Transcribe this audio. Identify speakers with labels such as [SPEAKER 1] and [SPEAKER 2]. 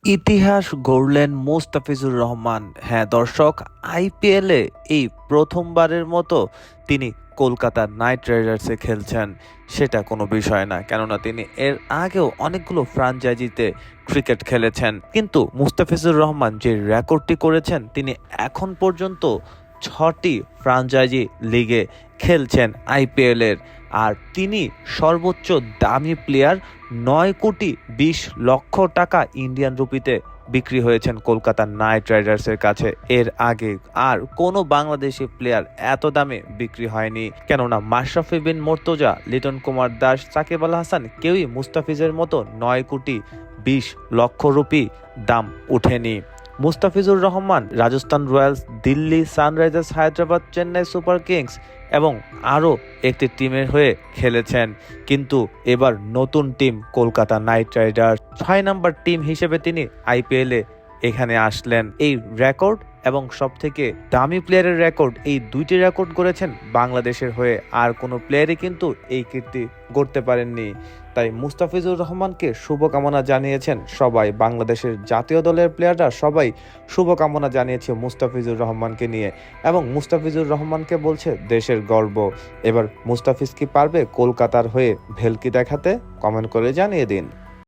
[SPEAKER 1] ইতিহাস গড়লেন মুস্তাফিজুর রহমান। হ্যাঁ দর্শক, আইপিএলে এই প্রথমবারের মতো তিনি কলকাতা নাইট রাইডার্সে খেলছেন। সেটা কোনো বিষয় না, কেননা তিনি এর আগেও অনেকগুলো ফ্রাঞ্চাইজিতে ক্রিকেট খেলেছেন। কিন্তু মুস্তাফিজুর রহমান যে রেকর্ডটি করেছেন, তিনি এখন পর্যন্ত 6টি ফ্রাঞ্চাইজি লিগে খেলছেন আইপিএলের। আর তিনি সর্বোচ্চ দামি প্লেয়ার, 9 কোটি 20 লক্ষ টাকা ইন্ডিয়ান রুপিতে বিক্রি হয়েছেন কলকাতা নাইট রাইডার্সের কাছে। এর আগে আর কোনো বাংলাদেশি প্লেয়ার এত দামে বিক্রি হয়নি, কেননা মাশরাফি বিন মুর্তজা, লিটন কুমার দাস, সাকিব আল হাসান কেউই মুস্তাফিজের মতো 9 কোটি 20 লক্ষ রুপি দাম ওঠেনি। Mustafizur Rahman Rajasthan Royals, Delhi Sunrisers Hyderabad, Chennai Super Kings এবং আরও একটি টিমের হয়ে খেলেছেন। কিন্তু এবার নতুন team Kolkata Knight Riders 6 number team হিসেবে তিনি আইপিএলে এখানে আসলেন। এই রেকর্ড এবং সবথেকে দামি প্লেয়ারের রেকর্ড, এই দুইটি রেকর্ড গড়েছেন বাংলাদেশের হয়ে। আর কোনো প্লেয়ারই কিন্তু এই কীর্তি গড়তে পারেননি। তাই মুস্তাফিজুর রহমানকে শুভকামনা জানিয়েছেন সবাই। বাংলাদেশের জাতীয় দলের প্লেয়াররা সবাই শুভকামনা জানিয়েছে মুস্তাফিজুর রহমানকে নিয়ে, এবং মুস্তাফিজুর রহমানকে বলছে দেশের গর্ব। এবার মুস্তাফিজ কি পারবে কলকাতার হয়ে ভেলকি দেখাতে? কমেন্ট করে জানিয়ে দিন।